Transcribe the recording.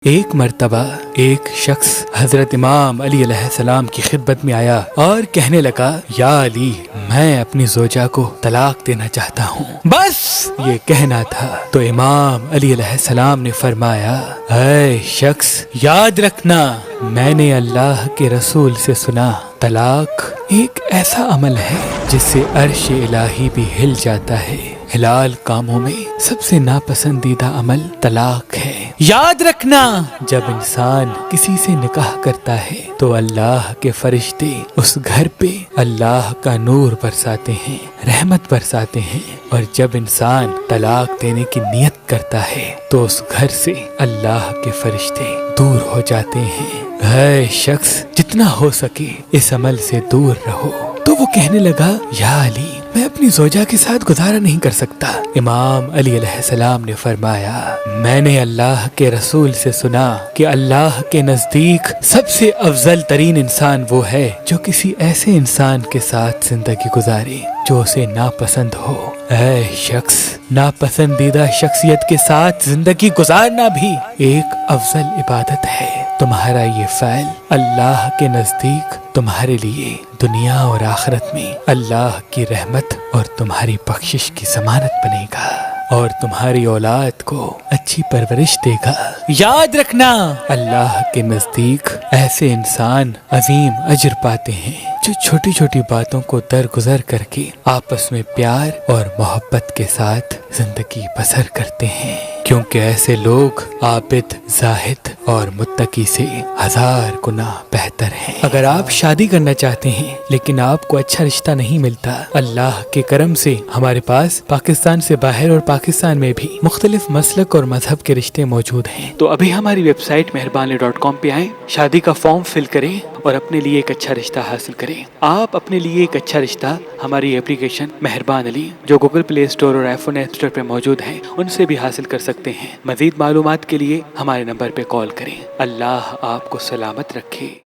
ایک مرتبہ ایک شخص حضرت امام علی علیہ السلام کی خدمت میں آیا اور کہنے لگا، یا علی، میں اپنی زوجہ کو طلاق دینا چاہتا ہوں، بس یہ کہنا تھا تو امام علی علیہ السلام نے فرمایا، اے شخص، یاد رکھنا، میں نے اللہ کے رسول سے سنا، طلاق ایک ایسا عمل ہے جس سے عرش الہی بھی ہل جاتا ہے۔ حلال کاموں میں سب سے ناپسندیدہ عمل طلاق ہے۔ یاد رکھنا، جب انسان کسی سے نکاح کرتا ہے تو اللہ کے فرشتے اس گھر پہ اللہ کا نور برساتے ہیں، رحمت برساتے ہیں، اور جب انسان طلاق دینے کی نیت کرتا ہے تو اس گھر سے اللہ کے فرشتے دور ہو جاتے ہیں۔ اے شخص، جتنا ہو سکے اس عمل سے دور رہو۔ تو وہ کہنے لگا، یا علی، میں اپنی زوجہ کے ساتھ گزارا نہیں کر سکتا۔ امام علی علیہ السلام نے فرمایا، میں نے اللہ کے رسول سے سنا کہ اللہ کے نزدیک سب سے افضل ترین انسان وہ ہے جو کسی ایسے انسان کے ساتھ زندگی گزارے جو اسے ناپسند ہو۔ اے شخص، ناپسندیدہ شخصیت کے ساتھ زندگی گزارنا بھی ایک افضل عبادت ہے۔ تمہارا یہ فعل اللہ کے نزدیک تمہارے لیے دنیا اور آخرت میں اللہ کی رحمت اور تمہاری بخشش کی ضمانت بنے گا اور تمہاری اولاد کو اچھی پرورش دے گا۔ یاد رکھنا، اللہ کے نزدیک ایسے انسان عظیم اجر پاتے ہیں جو چھوٹی چھوٹی باتوں کو درگزر کر کے آپس میں پیار اور محبت کے ساتھ زندگی بسر کرتے ہیں، کیونکہ ایسے لوگ عابد، زاہد اور متقی سے 1000 گنا بہتر ہیں۔ اگر آپ شادی کرنا چاہتے ہیں لیکن آپ کو اچھا رشتہ نہیں ملتا، اللہ کے کرم سے ہمارے پاس پاکستان سے باہر اور پاکستان میں بھی مختلف مسلک اور مذہب کے رشتے موجود ہیں، تو ابھی ہماری ویب سائٹ مہربان.com پہ آئیں، شادی کا فارم فل کریں اور اپنے لیے ایک اچھا رشتہ حاصل کریں۔ آپ اپنے لیے ایک اچھا رشتہ ہماری اپلیکیشن مہربان علی جو گوگل پلے اسٹور اور آئی فون ایپ اسٹور پہ موجود ہے ان سے بھی حاصل کر سکتے ہیں۔ مزید معلومات کے لیے ہمارے نمبر پہ کال کریں۔ اللہ آپ کو سلامت رکھے۔